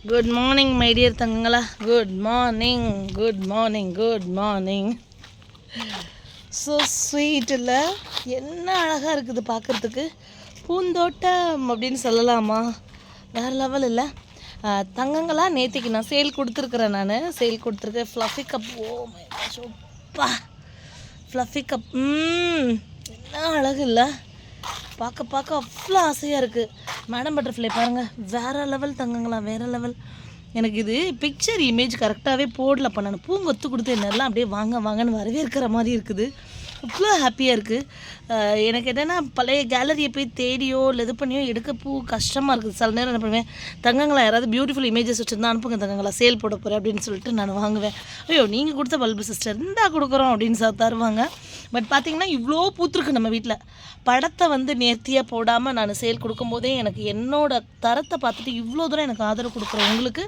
Good morning, my dear தங்கங்களா. Good morning, good morning, good morning. So sweet இல்லை? என்ன அழகாக இருக்குது பார்க்குறதுக்கு. பூந்தோட்டம் அப்படின்னு சொல்லலாமா? வேறு லெவல் இல்லை? தங்கங்களா நேற்றுக்கு நான் சேல் கொடுத்துருக்குறேன். சேல் கொடுத்துருக்கேன். Fluffy cup. Oh my super fluffy cup. என்ன அழகு இல்லை? பார்க்க அவ்வளோ ஆசையாக இருக்குது. மேடம் பட்டர்ஃப்ளை பாருங்கள், வேறு லெவல் தங்கங்களா, வேறு லெவல். எனக்கு இது பிக்சர் இமேஜ் கரெக்டாகவே போடலப்பா. நான் பூங்கொத்து கொடுத்து என்னெல்லாம் அப்படியே வாங்கன்னு வரவேற்கிற மாதிரி இருக்குது. அவ்வளோ ஹாப்பியாக இருக்குது. எனக்கு என்னென்னா பழைய கேலரியை போய் தேடியோ இல்லை இது பண்ணியோ எடுக்க கஷ்டமாக இருக்குது. சில நேரம் என்ன பண்ணுவேன், தங்கங்களா யாராவது பியூட்டிஃபுல் இமேஜஸ் வச்சுருந்தா அனுப்புங்க தங்கங்களா, சேல் போட போகிறேன் அப்படின்னு சொல்லிட்டு நான் வாங்குவேன். ஐயோ நீங்கள் கொடுத்த பல்பு சிஸ்டர் இந்தா கொடுக்குறோம் அப்படின்னு தருவாங்க. பட் பார்த்திங்கன்னா இவ்வளோ பூத்துருக்கு நம்ம வீட்டில். படத்தை நேர்த்தியாக போடாமல் நான் சேல் கொடுக்கும்போதே எனக்கு என்னோடய தரத்தை பார்த்துட்டு இவ்வளோ தூரம் எனக்கு ஆதரவு கொடுக்குறேன். உங்களுக்கு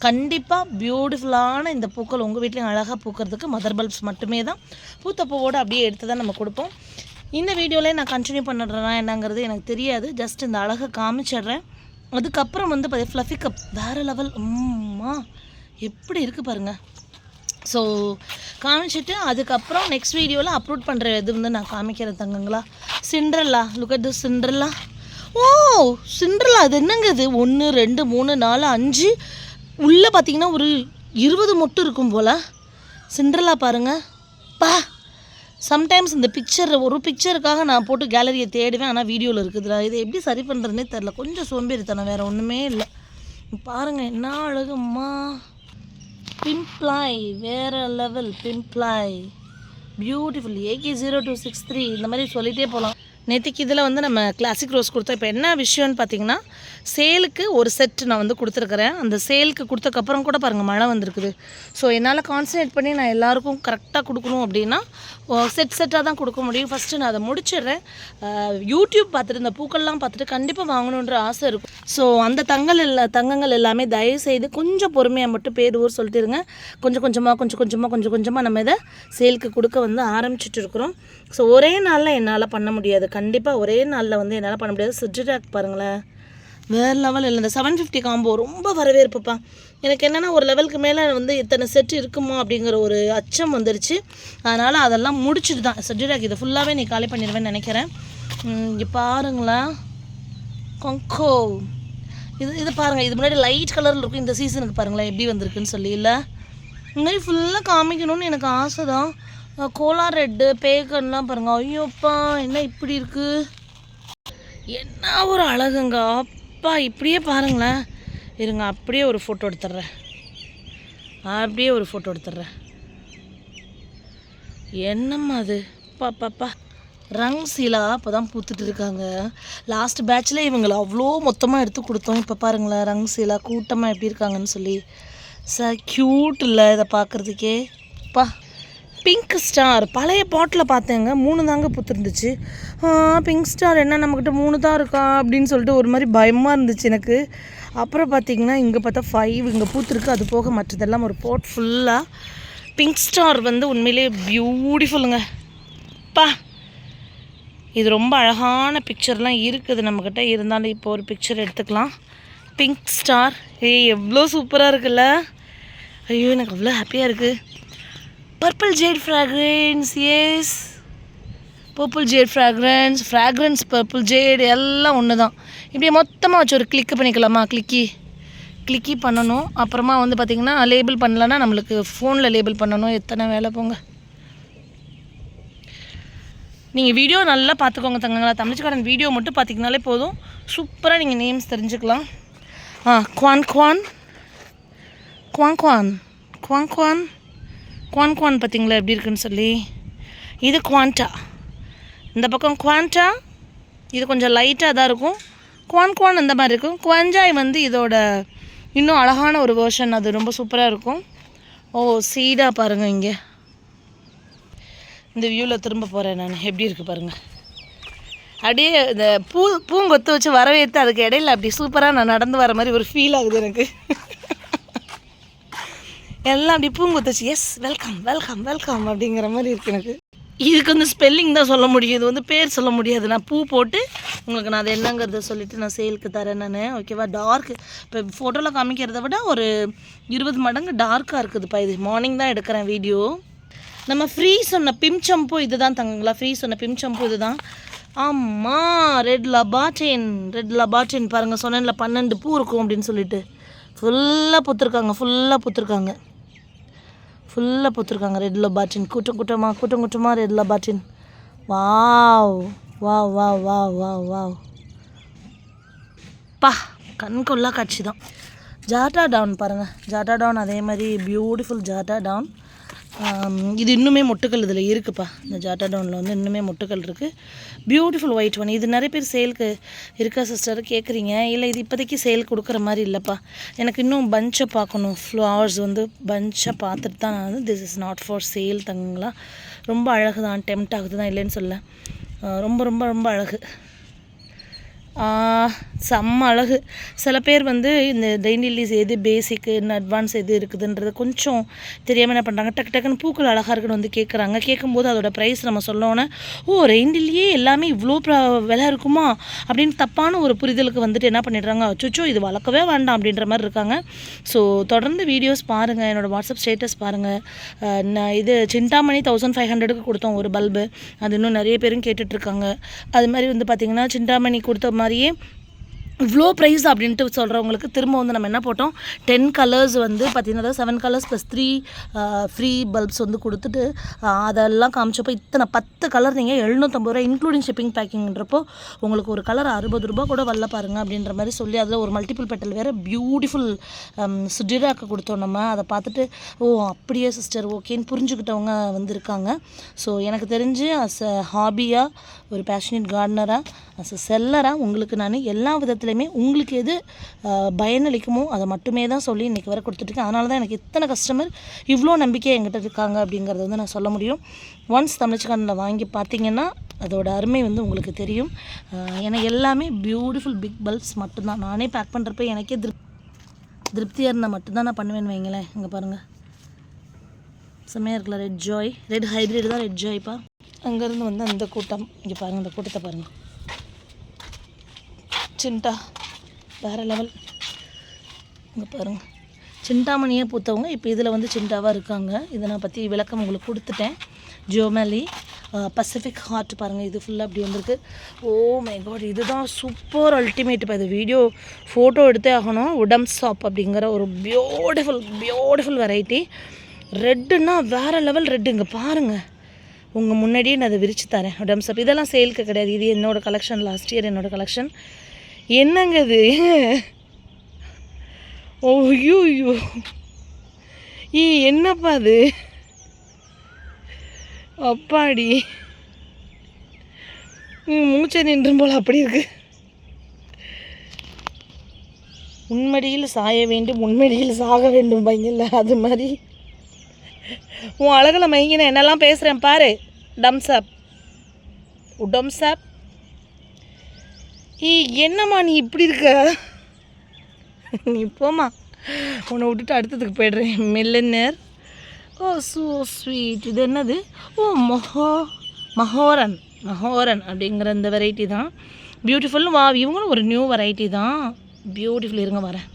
கண்டிப்பாக பியூட்டிஃபுல்லான இந்த பூக்கள் உங்கள் வீட்லேயும் அழகாக பூக்கிறதுக்கு மதர் பல்ப்ஸ் மட்டுமே தான். பூத்த பூவோடு அப்படியே எடுத்து தான் நம்ம கொடுப்போம். இந்த வீடியோவில் நான் கண்டினியூ பண்ணுறேன்னா என்னங்கிறது எனக்கு தெரியாது. ஜஸ்ட் இந்த அழகை காமிச்சிடுறேன். அதுக்கப்புறம் ஃப்ளஃபி கப் வேறு லெவல். எப்படி இருக்குது பாருங்கள். ஸோ காமிச்சிட்டு அதுக்கப்புறம் நெக்ஸ்ட் வீடியோவில் அப்லோட் பண்ணுற இது நான் காமிக்கிறேன் தங்கங்களா. Cinderella, look at the Cinderella. Oh Cinderella, அது என்னங்க இது? 1 2 3 4 5 உள்ளே பார்த்தீங்கன்னா ஒரு 20 மொட்டு இருக்கும் போல். சிண்ட்ரெல்லா பாருங்கள் பா. சம்டைம்ஸ் இந்த ஒரு பிக்சருக்காக நான் போட்டு கேலரியை தேடுவேன். ஆனால் வீடியோவில் இருக்குதுடா. இதை எப்படி சரி பண்ணுறதுனே தெரில. கொஞ்சம் சோம்பேறித்தனம், வேறு ஒன்றுமே இல்லை. பாருங்கள் என்ன அழகும்மா. பிம்ப்ளாய் வேறு லெவல். பிம்ப்ளாய் பியூட்டிஃபுல். AK0263 இந்த மாதிரி சொல்லிகிட்டே போகலாம். நேற்றுக்கு இதில் நம்ம கிளாசிக் ரோஸ் கொடுத்தோம். இப்போ என்ன விஷயம்னு பார்த்தீங்கன்னா, சேலுக்கு ஒரு செட் நான் கொடுத்துருக்குறேன். அந்த சேலுக்கு கொடுத்தக்கப்புறம் கூட பாருங்கள் மழை வந்திருக்குது. ஸோ என்னால் கான்சன்ட்ரேட் பண்ணி நான் எல்லாேருக்கும் கரெக்டாக கொடுக்கணும் அப்படின்னா செட்டாக தான் கொடுக்க முடியும். ஃபஸ்ட்டு நான் அதை முடிச்சிடுறேன். யூடியூப் பார்த்துட்டு இந்த பூக்கள்லாம் பார்த்துட்டு கண்டிப்பாக வாங்கணுன்ற ஆசை இருக்கும். ஸோ அந்த தங்கங்கள் எல்லாமே தயவுசெய்து கொஞ்சம் பொறுமையாக மட்டும் பேர் ஊர் சொல்லிட்டுருங்க. கொஞ்சம் கொஞ்சமாக நம்ம இதை சேலுக்கு கொடுக்க ஆரம்பிச்சுட்டு இருக்கிறோம். ஸோ ஒரே நாளில் என்னால் பண்ண முடியாது. கண்டிப்பாக ஒரே நாளில் என்னால் பண்ண முடியாது. சிட்ராக் பாருங்களேன் வேறு லெவல் இல்லை. இந்த 750 காம்போ ரொம்ப வரவேற்புப்பா. எனக்கு என்னென்னா ஒரு லெவலுக்கு மேலே இத்தனை செட்டு இருக்குமோ அப்படிங்கிற ஒரு அச்சம் வந்துருச்சு. அதனால் அதெல்லாம் முடிச்சுட்டு தான் சிட்ராக் இதை ஃபுல்லாகவே நீ காலி பண்ணிடுவேன்னு நினைக்கிறேன். இங்கே பாருங்களேன் கொங்கோ. இது பாருங்கள், இது முன்னாடி லைட் கலரில் இருக்கும். இந்த சீசனுக்கு பாருங்களேன் எப்படி வந்திருக்குன்னு சொல்லி. இல்லை இந்த மாதிரி ஃபுல்லாக காமிக்கணும்னு எனக்கு ஆசை தான். கோலா ரெட்டு பேக்கன்லாம் பாருங்கள். ஐயோப்பா என்ன இப்படி இருக்குது, என்ன ஒரு அழகுங்க அப்பா. இப்படியே பாருங்களேன். இருங்க அப்படியே ஒரு ஃபோட்டோ எடுத்துட்றேன். என்னம்மா அது பாப்பா. ரங் சீலா இப்போ தான் பூத்துட்டு இருக்காங்க. லாஸ்ட் பேட்சில் இவங்களை அவ்வளோ மொத்தமாக எடுத்து கொடுத்தோம். இப்போ பாருங்களேன் ரங் சீலா கூட்டமாக எப்படி இருக்காங்கன்னு சொல்லி. க்யூட் இல்லை இதை பார்க்குறதுக்கே பா. பிங்க் ஸ்டார் பழைய பாட்டில் பார்த்தேங்க 3 தாங்க பூத்துருந்துச்சு. பிங்க் ஸ்டார் என்ன நம்மக்கிட்ட 3 தான் இருக்கா அப்படின்னு சொல்லிட்டு ஒரு மாதிரி பயமாக இருந்துச்சு எனக்கு. அப்புறம் பார்த்திங்கன்னா இங்கே பார்த்தா 5 இங்கே பூத்துருக்கு. அது போக மற்றதெல்லாம் ஒரு போட் ஃபுல்லாக பிங்க் ஸ்டார் உண்மையிலே பியூட்டிஃபுல்லுங்க பா. இது ரொம்ப அழகான பிக்சர்லாம் இருக்குது நம்மக்கிட்ட. இருந்தாலும் இப்போ ஒரு பிக்சர் எடுத்துக்கலாம். பிங்க் ஸ்டார் எவ்வளோ சூப்பராக இருக்குல்ல. ஐயோ எனக்கு அவ்வளோ ஹாப்பியாக இருக்குது. Purple jade fragrance. Yes purple jade fragrance purple jade எல்லாம் ஒன்று தான். இப்படியே மொத்தமாக வச்சு ஒரு கிளிக்கு பண்ணிக்கலாமா. கிளிக்கி பண்ணணும். அப்புறமா பார்த்திங்கன்னா லேபிள் பண்ணலன்னா நம்மளுக்கு ஃபோனில் லேபிள் பண்ணணும். எத்தனை வேலை போங்க. நீங்கள் வீடியோ நல்லா பார்த்துக்கோங்க தங்கங்களா. தமிழ்ச்சிக்காரன் வீடியோ மட்டும் பார்த்திங்கனாலே போதும். சூப்பராக நீங்கள் நேம்ஸ் தெரிஞ்சுக்கலாம். குவான் பார்த்திங்களா எப்படி இருக்குன்னு சொல்லி. இது குவான்டா. இந்த பக்கம் குவான்டா. இது கொஞ்சம் லைட்டாக தான் இருக்கும். குவான் இந்த மாதிரி இருக்கும். குவாஞ்சாய் இதோட இன்னும் அழகான ஒரு வேர்ஷன். அது ரொம்ப சூப்பராக இருக்கும். சீடா பாருங்கள். இங்கே இந்த வியூவில் திரும்ப போகிறேன் நான். எப்படி இருக்குது பாருங்கள். அப்படியே இந்த பூங்கொத்து வச்சு வரவேற்று அதுக்கு இடையில அப்படி சூப்பராக நான் நடந்து வர மாதிரி ஒரு ஃபீல் ஆகுது எனக்கு. எல்லாம் அப்படி பூங்கொத்து வச்சு எஸ் வெல்கம் அப்படிங்கிற மாதிரி இருக்குது எனக்கு. இதுக்கு வந்து ஸ்பெல்லிங் தான் சொல்ல முடியும், இது வந்து பேர் சொல்ல முடியாது. நான் பூ போட்டு உங்களுக்கு நான் அது என்னங்கிறத சொல்லிவிட்டு நான் சேலுக்கு தரேன் நான். ஓகேவா? டார்க் இப்போ ஃபோட்டோவில் காமிக்கிறத விட ஒரு 20 மடங்கு டார்க்காக இருக்குதுப்பா. இது மார்னிங் தான் எடுக்கிறேன் வீடியோ. நம்ம ஃப்ரீ சொன்ன பிம் சம்பு இது தான் தங்கங்களா. ஃப்ரீ சொன்ன பிம் சம்பு இது தான். ஆமாம், ரெட் லபாட்டின் பாருங்கள். சொன்னேன்ல 12 பூ இருக்கும் அப்படின்னு சொல்லிட்டு. ஃபுல்லாக பூத்துருக்காங்க. ரெட் லபாட்டின் கூட்டம் கூட்டமாக ரெட் லபாட்டின். வாவ் பா, கண்கொள்ளா காட்சி தான். ஜாட்டா டவுன் பாருங்கள். ஜாட்டா டவுன் அதே மாதிரி பியூட்டிஃபுல் ஜாட்டா டவுன். இது இன்னுமே மொட்டுக்கள் இதில் இருக்குதுப்பா. இந்த ஜாட்டா டவுனில் வந்து இன்னுமே மொட்டுக்கள் இருக்குது. Beautiful white one. இது நிறைய பேர் சேலுக்கு இருக்கா சிஸ்டர் கேட்குறீங்க. இல்லை, இது இப்போதைக்கு சேல் கொடுக்குற மாதிரி இல்லைப்பா. எனக்கு இன்னும் பஞ்சை பார்க்கணும். ஃப்ளவர்ஸ் வந்து பஞ்சை பார்த்துட்டு தான் நான் வந்து this is not for sale தங்கங்களா. ரொம்ப அழகு தான், டெம்ட் ஆகுது தான், இல்லைன்னு சொல்ல. ரொம்ப ரொம்ப ரொம்ப அழகு, செம்ம அழகு. சில பேர் வந்து இந்த ரெயின் லில்லிஸ் எது பேசிக்கு இன்னும் அட்வான்ஸ் எது இருக்குதுன்றது கொஞ்சம் தெரியாமல் என்ன பண்ணுறாங்க, டக்குன்னு பூக்கள் அழகாக இருக்குன்னு வந்து கேட்குறாங்க. கேட்கும்போது அதோட ப்ரைஸ் நம்ம சொல்லோன்னே, ஓ ரெயின் லில்லியே எல்லாமே இவ்வளோ விலை இருக்குமா அப்படின்னு தப்பான ஒரு புரிதலுக்கு வந்துட்டு என்ன பண்ணிடுறாங்க, அச்சோ இது வளர்க்கவே வேண்டாம் அப்படின்ற மாதிரி இருக்காங்க. ஸோ தொடர்ந்து வீடியோஸ் பாருங்கள், என்னோடய வாட்ஸ்அப் ஸ்டேட்டஸ் பாருங்கள். நான் இது சிண்டாமணி 1500க்கு கொடுத்தோம் ஒரு பல்பு. அது இன்னும் நிறைய பேரும் கேட்டுட்ருக்காங்க. அது மாதிரி வந்து பார்த்திங்கன்னா சிண்டாமணி கொடுத்த மாதிரியே இவ்வளோ ப்ரைஸ் அப்படின்ட்டு சொல்கிறவங்களுக்கு திரும்ப வந்து நம்ம என்ன போட்டோம், 10 கலர்ஸ் வந்து பார்த்திங்கன்னா 7 கலர்ஸ் ப்ளஸ் 3 ஃப்ரீ பல்ப்ஸ் வந்து கொடுத்துட்டு அதெல்லாம் காமிச்சப்போ இத்தனை 10 கலர் நீங்கள் 750 ரூபா இன்க்ளூடிங் ஷிப்பிங் பேக்கிங்ன்றப்போ உங்களுக்கு ஒரு கலர் 60 ரூபா கூட வரல பாருங்கள் அப்படின்ற மாதிரி சொல்லி அதில் ஒரு மல்டிபிள் பெட்டல் வேறு பியூட்டிஃபுல் சுடிராக்கு கொடுத்தோம் நம்ம. அதை பார்த்துட்டு ஓ அப்படியே சிஸ்டர் ஓகேன்னு புரிஞ்சுக்கிட்டவங்க வந்திருக்காங்க. ஸோ எனக்கு தெரிஞ்சு அஸ் அ ஹாபியாக ஒரு பேஷனேட் கார்டனராக அஸ் அ செல்லராக உங்களுக்கு நான் எல்லா விதத்துலையுமே உங்களுக்கு எது பயனளிக்குமோ அதை மட்டுமே தான் சொல்லி இன்றைக்கி வர கொடுத்துட்ருக்கேன். அதனால தான் எனக்கு இத்தனை கஸ்டமர் இவ்வளோ நம்பிக்கை என்கிட்ட இருக்காங்க அப்படிங்கிறத வந்து நான் சொல்ல முடியும். ஒன்ஸ் தமிழ்ச்சி கார்டனில் வாங்கி பார்த்தீங்கன்னா அதோட அருமை வந்து உங்களுக்கு தெரியும். ஏன்னா எல்லாமே பியூட்டிஃபுல் பிக் பல்ப்ஸ் மட்டும்தான். நானே பேக் பண்ணுறப்ப எனக்கே திருப்தியாக இருந்தால் மட்டும்தான் நான் பண்ணுவேன்னு வைங்களேன். இங்கே பாருங்கள், செம்மையாக இருக்குல்ல. ரெட் ஜாய், ரெட் ஹைப்ரிட் தான் ரெட் ஜாய்ப்பா. அங்கேருந்து வந்து அந்த கூட்டம் இங்கே பாருங்கள், இந்த கூட்டத்தை பாருங்கள். சிண்டா வேறு லெவல். இங்கே பாருங்கள், சிண்டாமணியே பூத்தவங்க இப்போ இதில் வந்து சிண்டாவாக இருக்காங்க. இதை நான் பற்றி விளக்கம் உங்களுக்கு கொடுத்துட்டேன். ஜோமேலி பசிபிக் ஹார்ட் பாருங்கள், இது ஃபுல்லாக அப்படி வந்திருக்கு. ஓ மை காட், இதுதான் சூப்பர் அல்டிமேட். இப்போ இது வீடியோ ஃபோட்டோ எடுத்தே ஆகணும். உடம் சாப் அப்படிங்கிற ஒரு பியூட்டிஃபுல் வெரைட்டி. ரெட்டுன்னா வேறு லெவல் ரெட்டு. இங்கே பாருங்கள், உங்கள் முன்னாடியே நான் அதை விரித்து தரேன். உடம் சாப் இதெல்லாம் சேலுக்கு கிடையாது. இது என்னோடய கலெக்ஷன், லாஸ்ட் இயர் என்னோடய கலெக்ஷன். என்னங்க இது? ஓய்யோ என்னப்பா அது, அப்பாடி மூச்சை நின்றும் போல் அப்படி இருக்கு. உண்மடியில் சாய வேண்டும், உண்மடியில் சாக வேண்டும் பையன்ல, அது மாதிரி உன் அழகில் மைங்கின என்னெல்லாம் பேசுகிறேன் பாரு. டம்ஸ்அப் உடம்ஸ்அப். என்னம்மா நீ இப்படி இருக்க, நீ போம்மா, உன்னை விட்டுட்டு அடுத்ததுக்கு போய்டுறேன். மில்லனர். ஓ ஸோ ஸ்வீட். இது என்னது? ஓ மஹோரன் அப்படிங்கிற இந்த வெரைட்டி தான். பியூட்டிஃபுல். வா, இவங்களும் ஒரு நியூ வெரைட்டி தான். பியூட்டிஃபுல். இருங்க வரேன்.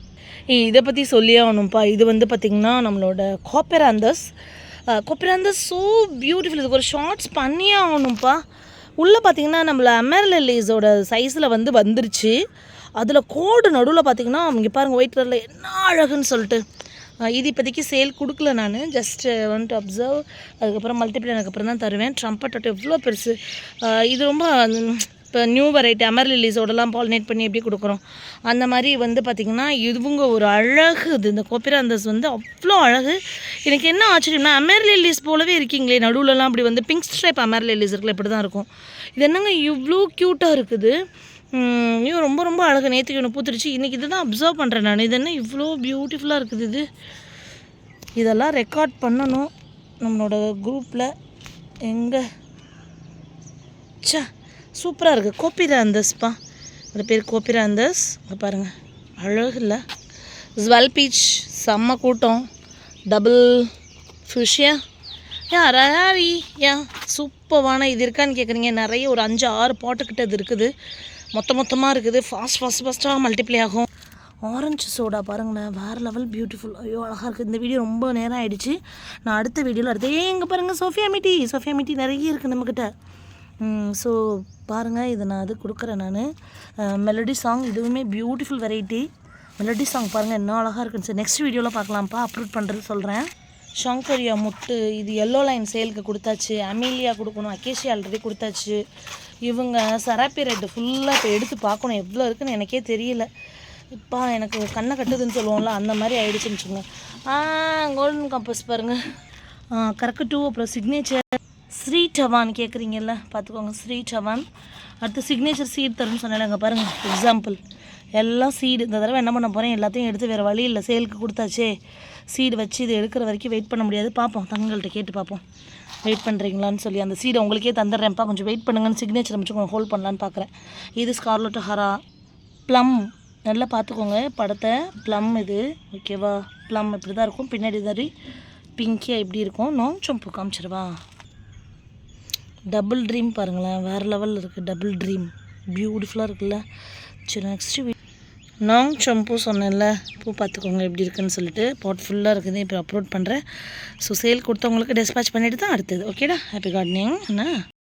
இதை பற்றி சொல்லியே ஆகணும்ப்பா. இது வந்து பார்த்திங்கன்னா நம்மளோட கோப்பராந்தஸ் ஸோ பியூட்டிஃபுல். இதுக்கு ஒரு ஷார்ட்ஸ் பண்ணியே ஆகணும்ப்பா. உள்ளே பார்த்திங்கன்னா நம்மள அமெர்லிஸோட சைஸில் வந்துருச்சு. அதில் கோடு நடுவில் பார்த்திங்கன்னா இங்கே பாருங்கள் ஒயிட் கலரில் என்ன அழகுன்னு சொல்லிட்டு. இது இப்போதைக்கு சேல் கொடுக்கல நான், ஜஸ்ட் ஒன் டு அப்சர்வ். அதுக்கப்புறம் மல்டிப்ளை அதுக்கப்புறம் தான் தருவேன். ட்ரம்பட் எவ்வளோ பெருசு. இது ரொம்ப இப்போ நியூ வெரைட்டி அமெர்லிஸோடலாம் பாலினேட் பண்ணி எப்படி கொடுக்குறோம் அந்த மாதிரி வந்து பார்த்திங்கன்னா இதுவுங்க ஒரு அழகு. இது இந்த கோப்பிராந்தஸ் வந்து அவ்வளோ அழகு. எனக்கு என்ன ஆச்சரியம்னா அமெர்லிஸ் போலவே இருக்கீங்களே, நடுவில்லாம் அப்படி வந்து பிங்க் ஸ்ட்ரைப் அமெர்லிஸ் இருக்குல்ல, இப்படி தான் இருக்கும். இது என்னங்க இவ்வளோ க்யூட்டாக இருக்குது. ஐயோ ரொம்ப ரொம்ப அழகு. நேற்றுக்கு ஒன்று பூத்துருச்சு, இன்றைக்கி இது தான் அப்சர்வ் பண்ணுறேன் நான். இது என்ன இவ்வளோ பியூட்டிஃபுல்லாக இருக்குது. இதெல்லாம் ரெக்கார்ட் பண்ணணும் நம்மளோட குரூப்பில். எங்கே சூப்பராக இருக்குது. கோப்பிராந்தஸ்ப்பா, அது பேர் கோப்பிராந்தஸ். இங்கே பாருங்கள் அழகு இல்லை. ஜுவல் பீச் செம்ம கூட்டம். டபுள் ஃபியூஷியா ரராரி ஏன் சூப்பரான இது இருக்கான்னு கேட்குறீங்க. நிறைய ஒரு 5-6 பாட்டுக்கிட்ட இது இருக்குது. மொத்தமாக இருக்குது. ஃபாஸ்ட்டாக மல்டிப்ளை ஆகும். ஆரஞ்சு சோடா பாருங்களேன், வேறு லெவல் பியூட்டிஃபுல். ஐயோ அழகாக இருக்குது. இந்த வீடியோ ரொம்ப நேரம் ஆகிடுச்சு. நான் அடுத்த வீடியோவில் எங்கே பாருங்கள் சோஃபியா மீட்டி நிறைய இருக்குது நம்மக்கிட்ட. ஸோ பாருங்கள், இதை நான் கொடுக்குறேன். நான் மெலடி சாங், இதுவுமே பியூட்டிஃபுல் வெரைட்டி மெலடி சாங். பாருங்கள் என்ன அழகாக இருக்குன்னு. சார் நெக்ஸ்ட் வீடியோவில் பார்க்கலாம்ப்பா, அப்லோட் பண்ணுறது சொல்கிறேன். ஷங்கரியா முட்டு இது எல்லோ லைன் சேலுக்கு கொடுத்தாச்சு. அமீலியா கொடுக்கணும். அக்கேஷியா ஆல்ரெடி கொடுத்தாச்சு. இவங்க சராப்பி ரெட்டு ஃபுல்லாக இப்போ எடுத்து பார்க்கணும் எவ்வளோ இருக்குன்னு எனக்கே தெரியல. இப்போ எனக்கு கண்ணை கட்டுதுன்னு சொல்லுவோம்ல, அந்த மாதிரி ஆகிடுச்சுன்னு வச்சுக்கோங்க. கோல்டன் கம்பஸ் பாருங்கள், கரெக்டு. அப்புறம் சிக்னேச்சர் ஸ்ரீ சவான் கேட்குறீங்கல்ல, பார்த்துக்கோங்க. ஸ்ரீ சவான். அடுத்து சிக்னேச்சர் சீட் தருன்னு சொன்னால, அங்கே பாருங்கள் எக்ஸாம்பிள் எல்லாம் சீடு. இந்த தடவை என்ன பண்ண போகிறேன், எல்லாத்தையும் எடுத்து வேறு வழி இல்லை, சேலுக்கு கொடுத்தாச்சே. சீடு வச்சு இது எடுக்கிற வரைக்கும் வெயிட் பண்ண முடியாது. பார்ப்போம், தங்கள்கிட்ட கேட்டு பார்ப்போம் வெயிட் பண்ணுறீங்களான்னு சொல்லி. அந்த சீடை உங்களுக்கே தந்துடுறேன்ப்பா, கொஞ்சம் வெயிட் பண்ணுங்கன்னு சிக்னேச்சர் கொஞ்சம் ஹோல்ட் பண்ணலான்னு பார்க்குறேன். இது ஸ்கார்லெட் ஹரா ப்ளம், நல்லா பார்த்துக்கோங்க படத்தை. ப்ளம் இது ஓகேவா, ப்ளம் இப்படி தான் இருக்கும். பின்னாடி மாதிரி பிங்கியாக இப்படி இருக்கும். நாங் சம்பு காமிச்சிருவா. டபுள் ட்ரீம் பாருங்களேன், வேறு லெவலில் இருக்குது. டபுள் ட்ரீம் பியூட்டிஃபுல்லாக இருக்குல்ல. சரி நெக்ஸ்ட்டு நாங் சம்பு சொன்னேன்ல, பூ பார்த்துக்கோங்க எப்படி இருக்குன்னு சொல்லிட்டு. பாட் ஃபுல்லாக இருக்குது, இப்போ அப்லோட் பண்ணுறேன். ஸோ சேல் கொடுத்தவங்களுக்கு டிஸ்பேச் பண்ணிவிட்டு தான் அடுத்தது. ஓகேடா, ஹாப்பி கார்டனிங் என்ன.